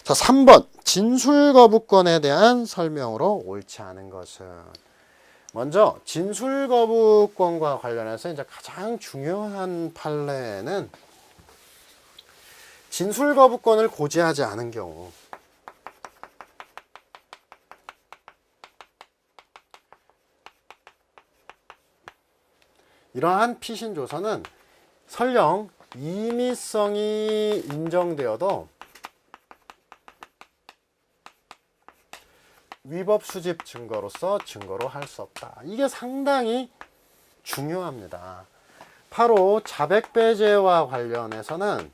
자, 3번. 진술거부권에 대한 설명으로 옳지 않은 것은. 먼저 진술거부권과 관련해서 이제 가장 중요한 판례는 진술거부권을 고지하지 않은 경우. 이러한 피신조서는 설령 임의성이 인정되어도 위법 수집 증거로서 증거로 할 수 없다. 이게 상당히 중요합니다. 바로 자백배제와 관련해서는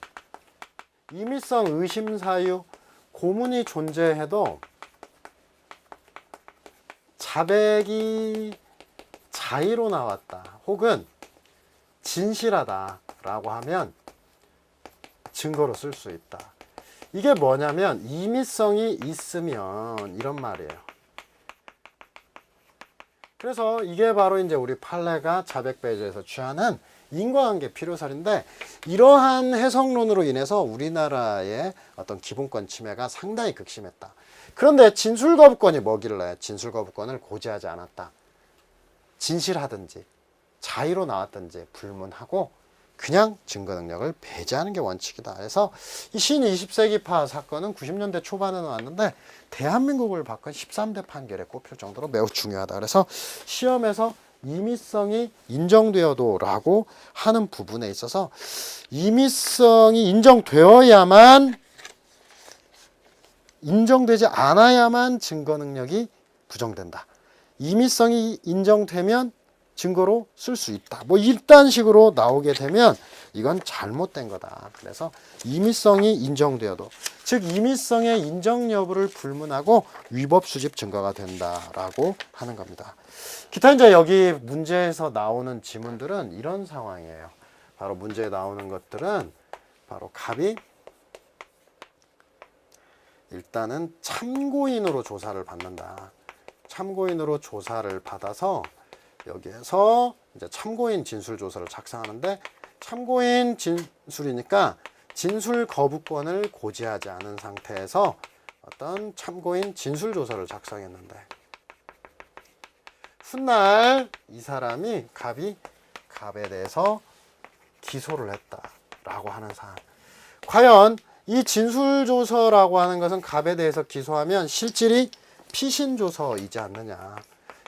임의성 의심 사유 고문이 존재해도 자백이 자의로 나왔다 혹은 진실하다라고 하면 증거로 쓸 수 있다. 이게 뭐냐면 임의성이 있으면 이런 말이에요. 그래서 이게 바로 이제 우리 판례가 자백배제에서 취하는 인과관계 필요설인데, 이러한 해석론으로 인해서 우리나라의 어떤 기본권 침해가 상당히 극심했다. 그런데 진술거부권이 뭐길래 진술거부권을 고지하지 않았다. 진실하든지 자의로 나왔든지 불문하고 그냥 증거 능력을 배제하는 게 원칙이다. 그래서 이 신 20세기파 사건은 90년대 초반에 나왔는데 대한민국을 바꾼 13대 판결에 꼽힐 정도로 매우 중요하다. 그래서 시험에서 임의성이 인정되어도 라고 하는 부분에 있어서 임의성이 인정되지 않아야만 증거 능력이 부정된다. 임의성이 인정되면 증거로 쓸 수 있다. 뭐 이딴 식으로 나오게 되면 이건 잘못된 거다. 그래서 임의성이 인정되어도, 즉 임의성의 인정 여부를 불문하고 위법 수집 증거가 된다라고 하는 겁니다. 기타 이제 여기 문제에서 나오는 지문들은 이런 상황이에요. 바로 문제에 나오는 것들은 바로 갑이 일단은 참고인으로 조사를 받는다. 참고인으로 조사를 받아서 여기에서 이제 참고인 진술 조서를 작성하는데, 참고인 진술이니까 진술 거부권을 고지하지 않은 상태에서 어떤 참고인 진술 조서를 작성했는데, 훗날 이 사람이 갑에 대해서 기소를 했다라고 하는 사안. 과연 이 진술 조서라고 하는 것은 갑에 대해서 기소하면 실질이 피신 조서이지 않느냐.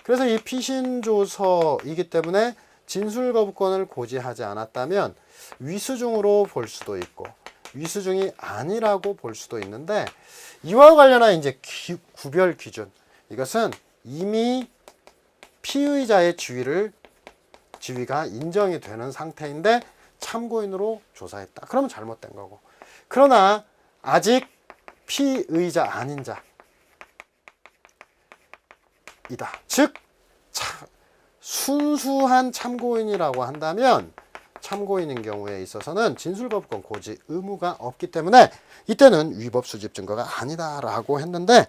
그래서 이 피신조서이기 때문에 진술거부권을 고지하지 않았다면 위수중으로 볼 수도 있고 위수중이 아니라고 볼 수도 있는데, 이와 관련한 이제 구별 기준, 이것은 이미 피의자의 지위가 인정이 되는 상태인데 참고인으로 조사했다. 그러면 잘못된 거고, 그러나 아직 피의자 아닌 자 이다. 즉 순수한 참고인이라고 한다면 참고인인 경우에 있어서는 진술거부권 고지 의무가 없기 때문에 이때는 위법 수집 증거가 아니다라고 했는데,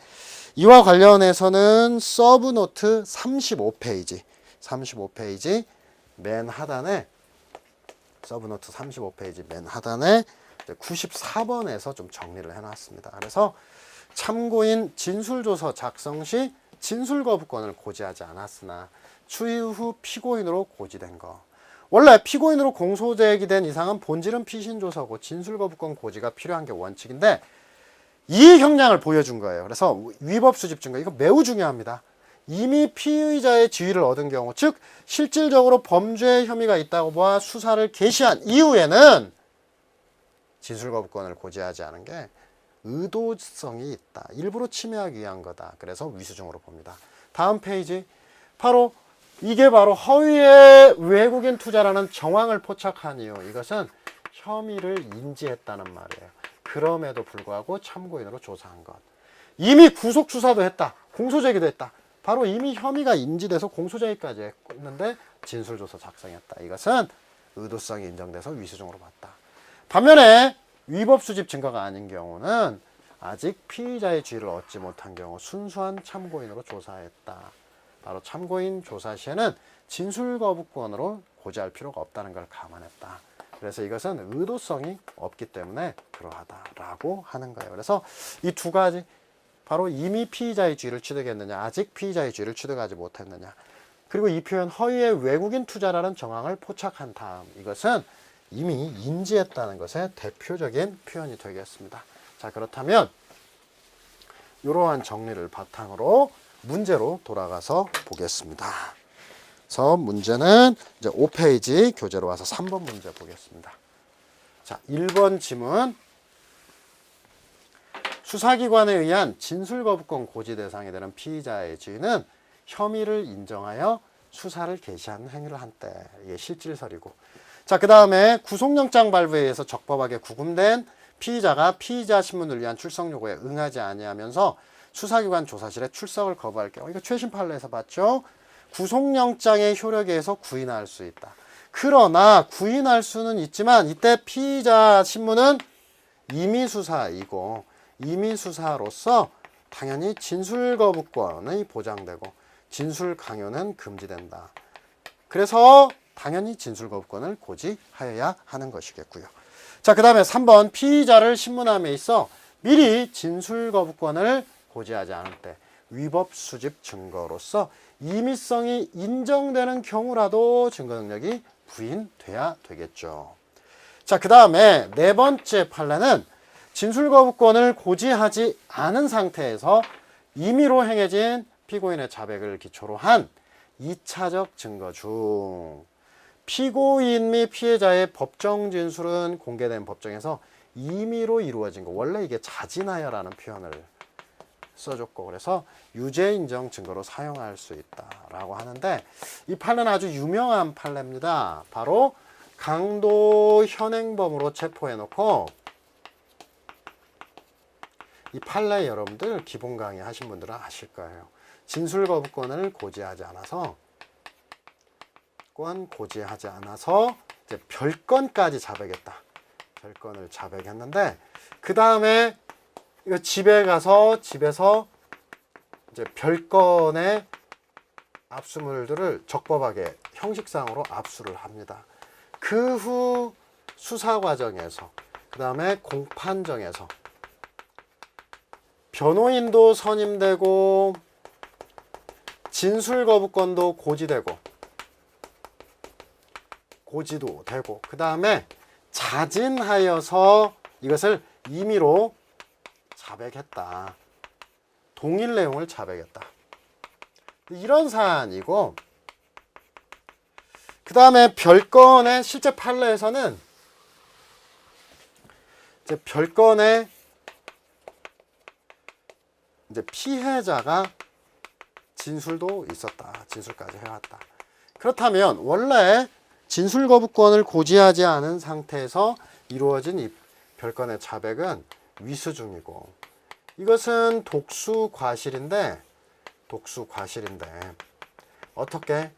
이와 관련해서는 서브노트 35페이지 맨 하단에, 서브노트 35페이지 맨 하단에 94번에서 좀 정리를 해놨습니다. 그래서 참고인 진술조서 작성 시 진술거부권을 고지하지 않았으나 추후 후 피고인으로 고지된 거. 원래 피고인으로 공소 제기된 이상은 본질은 피신조서고 진술거부권 고지가 필요한 게 원칙인데, 이 형량을 보여준 거예요. 그래서 위법 수집 증거, 이거 매우 중요합니다. 이미 피의자의 지위를 얻은 경우, 즉 실질적으로 범죄 혐의가 있다고 봐 수사를 개시한 이후에는 진술거부권을 고지하지 않은 게 의도성이 있다. 일부러 침해하기 위한 거다. 그래서 위수중으로 봅니다. 다음 페이지. 이게 바로 허위의 외국인 투자라는 정황을 포착한 이유. 이것은 혐의를 인지했다는 말이에요. 그럼에도 불구하고 참고인으로 조사한 것. 이미 구속 수사도 했다. 공소제기도 했다. 바로 이미 혐의가 인지돼서 공소제기까지 했는데 진술조서 작성했다. 이것은 의도성이 인정돼서 위수중으로 봤다. 반면에 위법 수집 증거가 아닌 경우는 아직 피의자의 지위를 얻지 못한 경우 순수한 참고인으로 조사했다. 바로 참고인 조사 시에는 진술거부권으로 고지할 필요가 없다는 걸 감안했다. 그래서 이것은 의도성이 없기 때문에 그러하다라고 하는 거예요. 그래서 이 두 가지, 바로 이미 피의자의 주의를 취득했느냐, 아직 피의자의 주의를 취득하지 못했느냐, 그리고 이 표현 허위의 외국인 투자라는 정황을 포착한 다음, 이것은 이미 인지했다는 것의 대표적인 표현이 되겠습니다. 자, 그렇다면 이러한 정리를 바탕으로 문제로 돌아가서 보겠습니다. 그래서 문제는 이제 5페이지 교재로 와서 3번 문제 보겠습니다. 자, 1번 지문. 수사기관에 의한 진술거부권 고지 대상이 되는 피의자의 지위는 혐의를 인정하여 수사를 개시하는 행위를 한 때, 이게 실질설이고. 자, 그 다음에 구속영장 발부에 의해서 적법하게 구금된 피의자가 피의자 신문을 위한 출석 요구에 응하지 아니하면서 수사기관 조사실에 출석을 거부할 경우, 이거 최신 판례에서 봤죠? 구속영장의 효력에 의해서 구인할 수 있다. 그러나 구인할 수는 있지만 이때 피의자 신문은 임의수사이고, 임의수사로서 당연히 진술거부권이 보장되고 진술 강요는 금지된다. 그래서 당연히 진술거부권을 고지하여야 하는 것이겠고요. 자, 그 다음에 3번 피의자를 신문함에 있어 미리 진술거부권을 고지하지 않을 때 위법 수집 증거로서 임의성이 인정되는 경우라도 증거 능력이 부인돼야 되겠죠. 자, 그 다음에 네 번째 판례는 진술거부권을 고지하지 않은 상태에서 임의로 행해진 피고인의 자백을 기초로 한 2차적 증거 중 피고인 및 피해자의 법정 진술은 공개된 법정에서 임의로 이루어진 거, 원래 이게 자진하여라는 표현을 써줬고, 그래서 유죄 인정 증거로 사용할 수 있다라고 하는데, 이 판례는 아주 유명한 판례입니다. 바로 강도 현행범으로 체포해놓고, 이 판례 여러분들 기본 강의 하신 분들은 아실 거예요. 진술거부권을 고지하지 않아서 이제 별건까지 자백했다. 별건을 자백했는데, 그 다음에 이거 집에 가서 집에서 이제 별건의 압수물들을 적법하게 형식상으로 압수를 합니다. 그 후 수사 과정에서, 그 다음에 공판정에서 변호인도 선임되고 진술거부권도 고지도 되고, 그 다음에 자진하여서 이것을 임의로 자백했다. 동일 내용을 자백했다. 이런 사안이고, 그 다음에 별건의 실제 판례에서는 이제 별건의 이제 피해자가 진술도 있었다. 진술까지 해왔다. 그렇다면 원래 진술거부권을 고지하지 않은 상태에서 이루어진 이 별건의 자백은 위수중이고, 이것은 독수과실인데 어떻게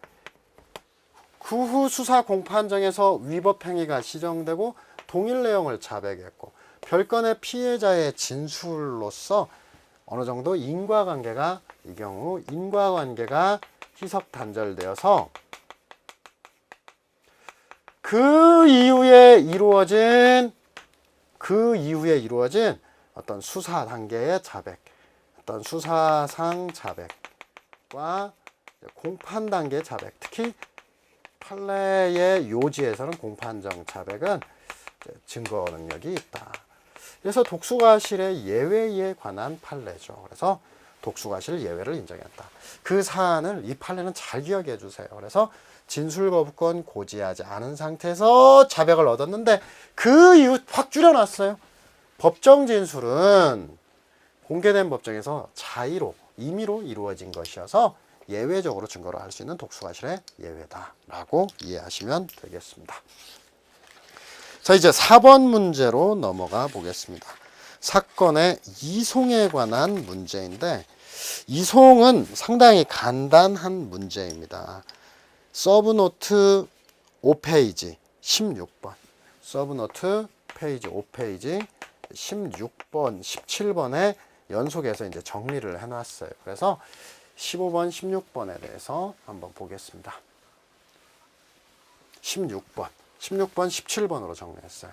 그 후 수사 공판정에서 위법행위가 시정되고 동일 내용을 자백했고, 별건의 피해자의 진술로서 어느 정도 인과관계가, 이 경우 인과관계가 희석 단절되어서 그 이후에 이루어진 어떤 수사 단계의 자백, 어떤 수사상 자백과 공판 단계 자백, 특히 판례의 요지에서는 공판정 자백은 증거 능력이 있다. 그래서 독수과실의 예외에 관한 판례죠. 그래서 독수과실 예외를 인정했다. 그 사안을, 이 판례는 잘 기억해 주세요. 그래서 진술거부권 고지하지 않은 상태에서 자백을 얻었는데 그 이후 확 줄여놨어요. 법정 진술은 공개된 법정에서 자의로, 임의로 이루어진 것이어서 예외적으로 증거로 할 수 있는 독수과실의 예외다라고 이해하시면 되겠습니다. 자, 이제 4번 문제로 넘어가 보겠습니다. 사건의 이송에 관한 문제인데, 이송은 상당히 간단한 문제입니다. 서브노트 5페이지 16번, 서브노트 페이지 5페이지 16번, 17번에 연속해서 이제 정리를 해놨어요. 그래서 15번, 16번에 대해서 한번 보겠습니다. 16번. 16번, 17번으로 정리했어요.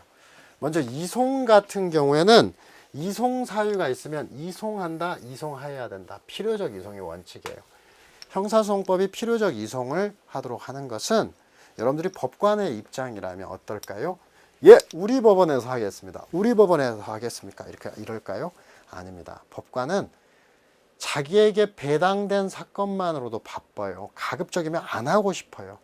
먼저 이송 같은 경우에는 이송 사유가 있으면 이송한다, 이송해야 된다. 필요적 이송이 원칙이에요. 형사소송법이 필요적 이송을 하도록 하는 것은 여러분들이 법관의 입장이라면 어떨까요? 예, 우리 법원에서 하겠습니다. 우리 법원에서 하겠습니까? 이럴까요? 아닙니다. 법관은 자기에게 배당된 사건만으로도 바빠요. 가급적이면 안 하고 싶어요.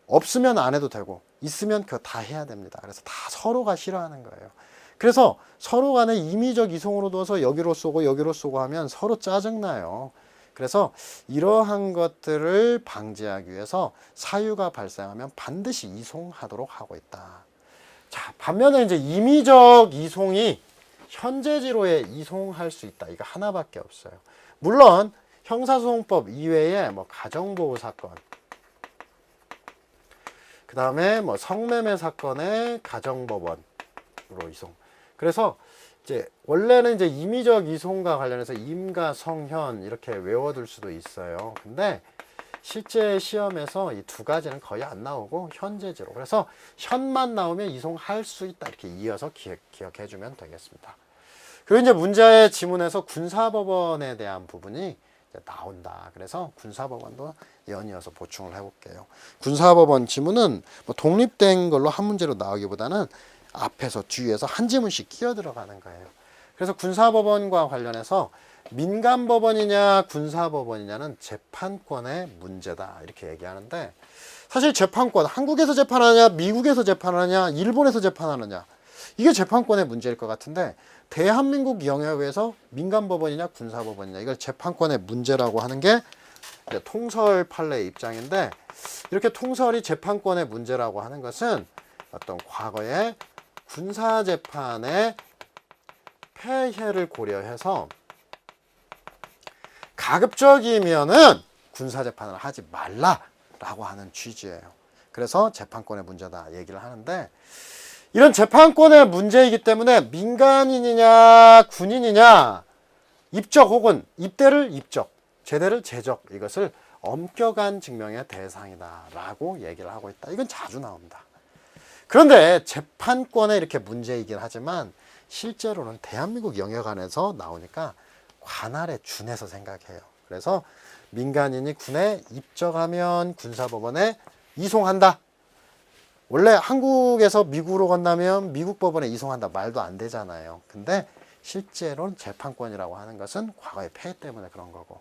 없으면 안 해도 되고 있으면 그거 다 해야 됩니다. 그래서 다 서로가 싫어하는 거예요. 그래서 서로 간에 임의적 이송으로 둬서 여기로 쏘고 여기로 쏘고 하면 서로 짜증나요. 그래서 이러한 것들을 방지하기 위해서 사유가 발생하면 반드시 이송하도록 하고 있다. 자, 반면에 이제 임의적 이송이 현재지로에 이송할 수 있다. 이거 하나밖에 없어요. 물론 형사소송법 이외에 뭐 가정보호 사건, 그 다음에 뭐 성매매 사건의 가정법원으로 이송. 그래서 이제 원래는 이제 임의적 이송과 관련해서 임과 성현 이렇게 외워둘 수도 있어요. 근데 실제 시험에서 이 두 가지는 거의 안 나오고 현재지로. 그래서 현만 나오면 이송할 수 있다. 이렇게 이어서 기억해 주면 되겠습니다. 그리고 이제 문제의 지문에서 군사법원에 대한 부분이 나온다. 그래서 군사법원도 연이어서 보충을 해볼게요. 군사법원 지문은 뭐 독립된 걸로 한 문제로 나오기보다는 앞에서 뒤에서 한 지문씩 끼어 들어가는 거예요. 그래서 군사법원과 관련해서 민간법원이냐 군사법원이냐는 재판권의 문제다 이렇게 얘기하는데, 사실 재판권 한국에서 재판하냐 미국에서 재판하냐 일본에서 재판하느냐 이게 재판권의 문제일 것 같은데, 대한민국 영역에서 민간법원이냐 군사법원이냐 이걸 재판권의 문제라고 하는 게 통설 판례의 입장인데, 이렇게 통설이 재판권의 문제라고 하는 것은 어떤 과거의 군사재판의 폐해를 고려해서 가급적이면은 군사재판을 하지 말라라고 하는 취지예요. 그래서 재판권의 문제다 얘기를 하는데, 이런 재판권의 문제이기 때문에 민간인이냐 군인이냐 입적 혹은 입대를 입적, 제대를 제적, 이것을 엄격한 증명의 대상이다 라고 얘기를 하고 있다. 이건 자주 나옵니다. 그런데 재판권에 이렇게 문제이긴 하지만 실제로는 대한민국 영역 안에서 나오니까 관할에 준해서 생각해요. 그래서 민간인이 군에 입적하면 군사법원에 이송한다. 원래 한국에서 미국으로 간다면 미국 법원에 이송한다 말도 안 되잖아요. 근데 실제로는 재판권이라고 하는 것은 과거의 폐해 때문에 그런 거고,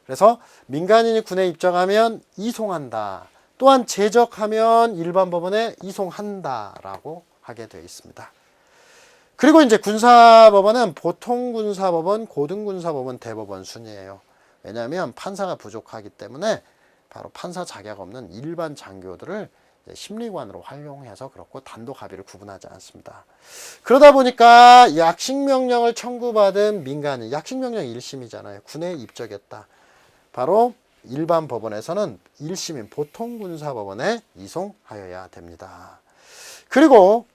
그래서 민간인이 군에 입적하면 이송한다. 또한 제적하면 일반 법원에 이송한다라고 하게 되어 있습니다. 그리고 이제 군사법원은 보통 군사법원, 고등 군사법원, 대법원 순이에요. 왜냐하면 판사가 부족하기 때문에 바로 판사 자격 없는 일반 장교들을 심리관으로 활용해서 그렇고 단독 합의를 구분하지 않습니다. 그러다 보니까 약식명령을 청구받은 민간인, 약식명령 1심이잖아요. 군에 입적했다. 바로 일반 법원에서는 1심인 보통 군사법원에 이송하여야 됩니다. 그리고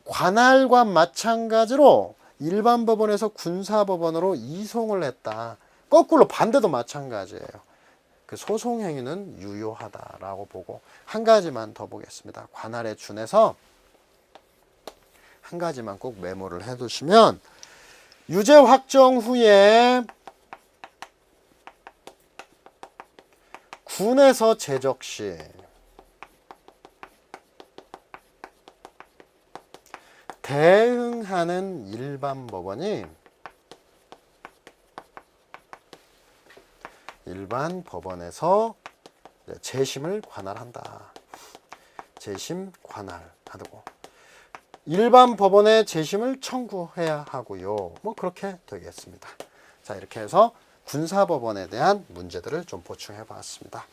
관할과 마찬가지로 일반 법원에서 군사법원으로 이송을 했다. 거꾸로 반대도 마찬가지예요. 그 소송 행위는 유효하다라고 보고, 한 가지만 더 보겠습니다. 관할에 준해서 한 가지만 꼭 메모를 해두시면, 유죄 확정 후에 군에서 제적 시 대응하는 일반 법원이 일반 법원에서 재심을 관할한다. 재심 관할하고 일반 법원에 재심을 청구해야 하고요. 뭐 그렇게 되겠습니다. 자, 이렇게 해서 군사법원에 대한 문제들을 좀 보충해 봤습니다.